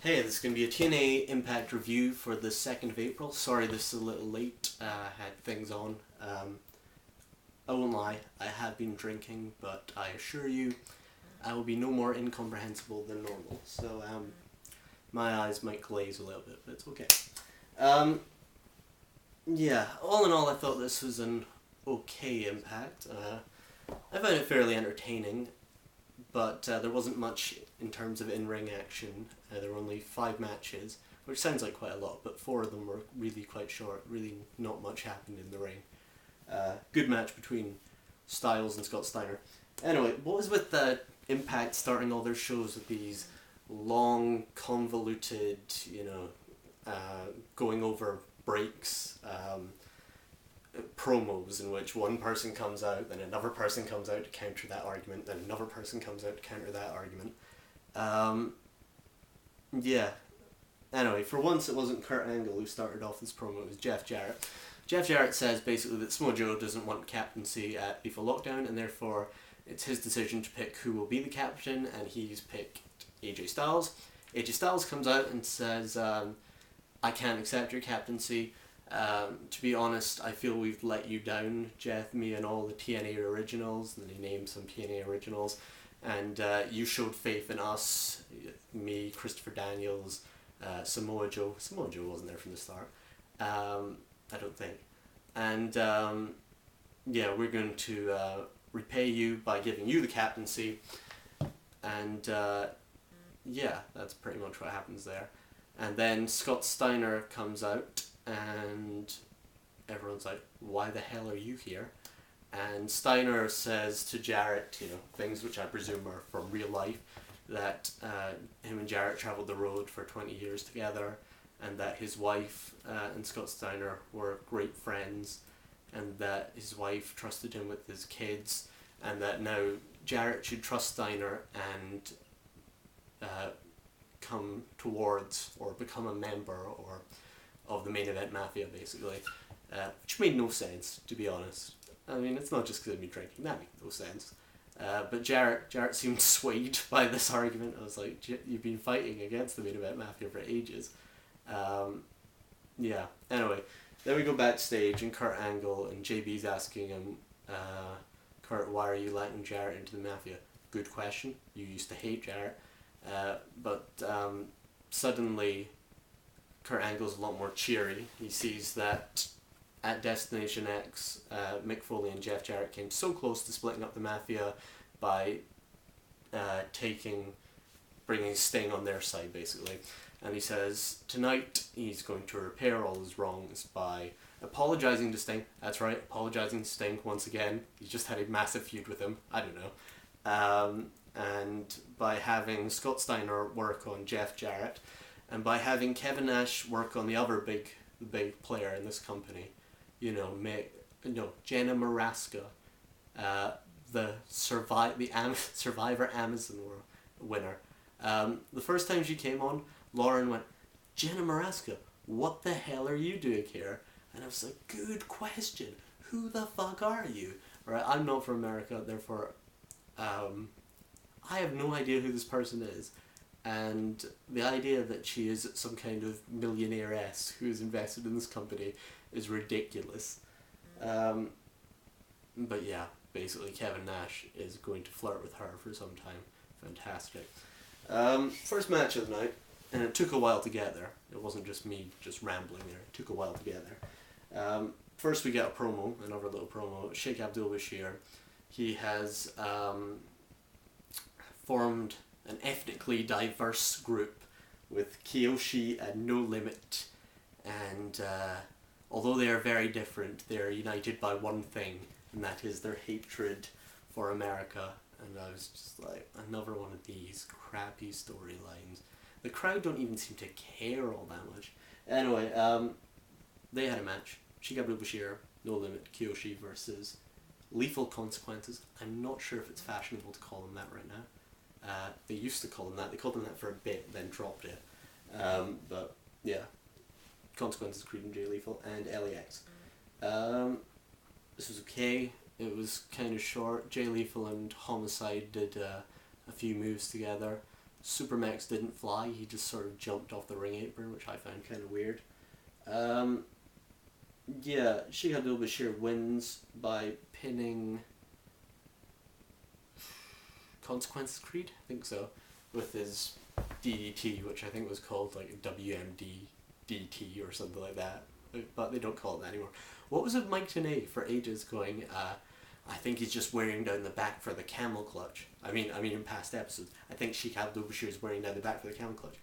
Hey, this is going to be a TNA IMPACT review for the 2nd of April. Sorry this is a little late, had things on. I won't lie, I have been drinking, but I assure you I will be no more incomprehensible than normal. So my eyes might glaze a little bit, but it's okay. Yeah, all in all I thought this was an okay Impact. I found it fairly entertaining, but there wasn't much in terms of in-ring action. There were only 5 matches, which sounds like quite a lot, but 4 of them were really quite short. Really not much happened in the ring. Good match between Styles and Scott Steiner. Anyway, what was with the Impact starting all their shows with these long, convoluted, going over breaks, promos in which one person comes out, then another person comes out to counter that argument, then another person comes out to counter that argument. Yeah. Anyway, for once it wasn't Kurt Angle who started off this promo, it was Jeff Jarrett. Jeff Jarrett says basically that Samoa Joe doesn't want captaincy at Lethal Lockdown, and therefore it's his decision to pick who will be the captain, and he's picked AJ Styles. AJ Styles comes out and says, I can't accept your captaincy. To be honest, I feel we've let you down, Jeff, me and all the TNA originals, and then he named some TNA originals, and you showed faith in us, me, Christopher Daniels, Samoa Joe. Samoa Joe wasn't there from the start, I don't think. And yeah, we're going to repay you by giving you the captaincy, and yeah, that's pretty much what happens there. And then Scott Steiner comes out, and everyone's like, why the hell are you here? And Steiner says to Jarrett, things which I presume are from real life, that him and Jarrett travelled the road for 20 years together, and that his wife and Scott Steiner were great friends, and that his wife trusted him with his kids, and that now Jarrett should trust Steiner and come towards or become a member of the Main Event Mafia, basically, which made no sense, to be honest. I mean, it's not just because I've been drinking, that makes no sense. But Jarrett seemed swayed by this argument. I was like, you've been fighting against the Main Event Mafia for ages. Yeah, anyway, then we go backstage, and Kurt Angle and JB's asking him, Kurt, why are you letting Jarrett into the Mafia? Good question. You used to hate Jarrett. But suddenly Kurt Angle's a lot more cheery. He sees that at Destination X, Mick Foley and Jeff Jarrett came so close to splitting up the Mafia by bringing Sting on their side, basically. And he says tonight he's going to repair all his wrongs by apologising to Sting. That's right, apologising to Sting once again. He's just had a massive feud with him. I don't know. And by having Scott Steiner work on Jeff Jarrett, and by having Kevin Nash work on the other big player in this company, Jenna Maraska, the Survivor Amazon winner. The first time she came on, Lauren went, Jenna Maraska, what the hell are you doing here? And I was like, good question. Who the fuck are you? Right, I'm not from America, therefore, I have no idea who this person is. And the idea that she is some kind of millionaire-esque who is invested in this company is ridiculous. But yeah, basically Kevin Nash is going to flirt with her for some time. Fantastic. First match of the night, and it took a while to get there. It wasn't just me just rambling there. It took a while to get there. First we get a promo, another little promo. Sheikh Abdul Bashir. He has formed an ethnically diverse group with Kiyoshi and No Limit, and although they are very different, they are united by one thing, and that is their hatred for America. And I was just like, another one of these crappy storylines. The crowd don't even seem to care all that much. Anyway, they had a match. Sheikh Abdul Bashir, No Limit, Kiyoshi versus Lethal Consequences. I'm not sure if it's fashionable to call them that right now. They used to call them that. They called them that for a bit, then dropped it. But yeah, Consequences, Creed and Jay Lethal, and LAX. This was okay. It was kind of short. Jay Lethal and Homicide did a few moves together. Supermax didn't fly, he just sort of jumped off the ring apron, which I found kind of weird. Yeah, Shihado Bashir wins by pinning Consequences Creed, I think so, with his DDT, which I think was called like WMD DT or something like that, but they don't call it that anymore. What was it Mike Tenay for ages going, I think he's just wearing down the back for the camel clutch. I mean in past episodes, I think Shihado Bashir is wearing down the back for the camel clutch.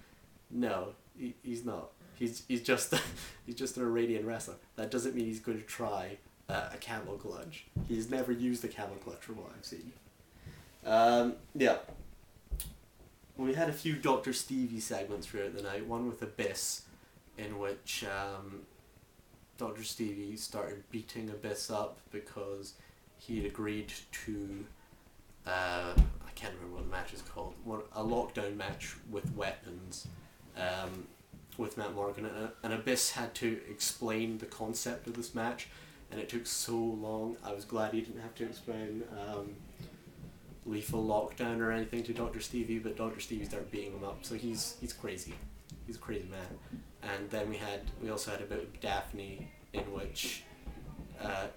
No, he's not. He's just he's just an Iranian wrestler. That doesn't mean he's going to try a camel clutch. He's never used a camel clutch from what I've seen. Yeah. We had a few Dr. Stevie segments throughout the night. One with Abyss, in which Dr. Stevie started beating Abyss up because he'd agreed to I can't remember what the match is called. A lockdown match with weapons. With Matt Morgan, and Abyss had to explain the concept of this match, and it took so long. I was glad he didn't have to explain lethal lockdown or anything to Dr. Stevie, but Dr. Stevie started beating him up, so he's crazy. He's a crazy man. And then we also had a bit of Daphne, in which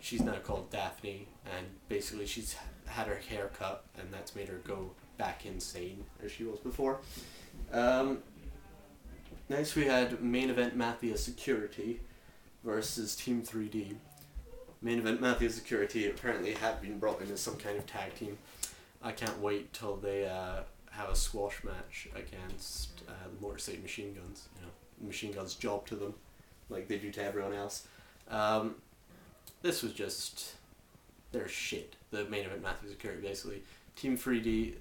she's now called Daphne, and basically she's had her hair cut, and that's made her go back insane as she was before. Next we had main event Mafia Security versus Team 3D. Main event Mafia Security apparently have been brought in as some kind of tag team. I can't wait till they have a squash match against the Motor City Machine Guns. You know, Machine Guns job to them, like they do to everyone else. This was just their shit. The main event Mafia Security basically. Team 3D,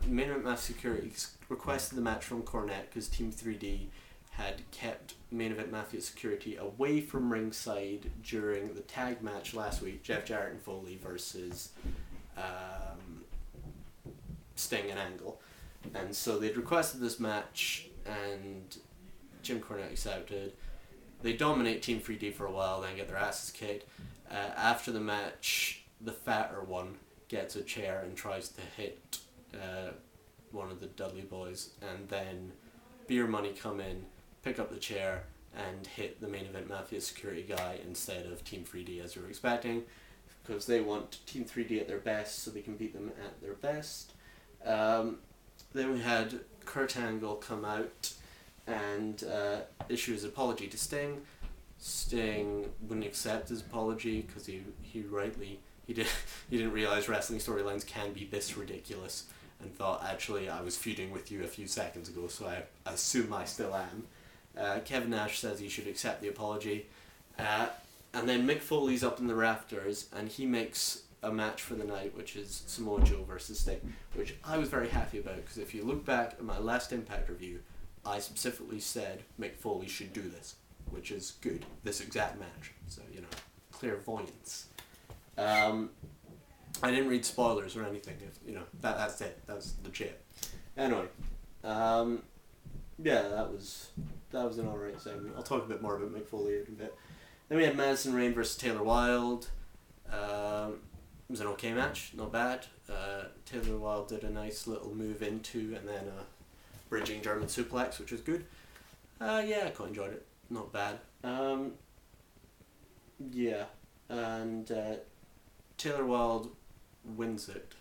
main event Mafia Security requested the match from Cornette because Team 3D had kept main event Mafia Security away from ringside during the tag match last week, Jeff Jarrett and Foley versus Sting and Angle. And so they'd requested this match, and Jim Cornette accepted. They dominate Team 3D for a while, then get their asses kicked. After the match, the fatter one gets a chair and tries to hit one of the Dudley boys, and then Beer Money come in, pick up the chair, and hit the main event Mafia Security guy instead of Team 3D as you were expecting, because they want Team 3D at their best so they can beat them at their best. Then we had Kurt Angle come out and issue his apology to Sting. Sting wouldn't accept his apology because he didn't realize wrestling storylines can be this ridiculous, and thought, actually, I was feuding with you a few seconds ago, so I assume I still am. Kevin Nash says he should accept the apology, and then Mick Foley's up in the rafters, and he makes a match for the night, which is Samoa Joe versus Sting, which I was very happy about, because if you look back at my last Impact review, I specifically said Mick Foley should do this, which is good, this exact match, so, you know, clairvoyance. I didn't read spoilers or anything. You know, that's it. That's legit. Anyway, yeah, that was an alright segment. I'll talk a bit more about Mick Foley in a bit. Then we had Madison Rayne versus Taylor Wilde. It was an okay match, not bad. Taylor Wilde did a nice little move into and then a bridging German suplex, which was good. Yeah, I quite enjoyed it. Not bad. Yeah, and Taylor Wilde wins it,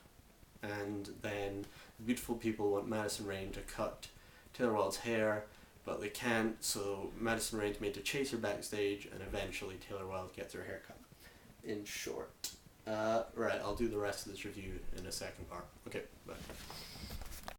and then the beautiful people want Madison Rayne to cut Taylor Wilde's hair, but they can't, so Madison Rayne's made to chase her backstage, and eventually Taylor Wilde gets her hair cut. In short. Right, I'll do the rest of this review in a second part. Okay, bye.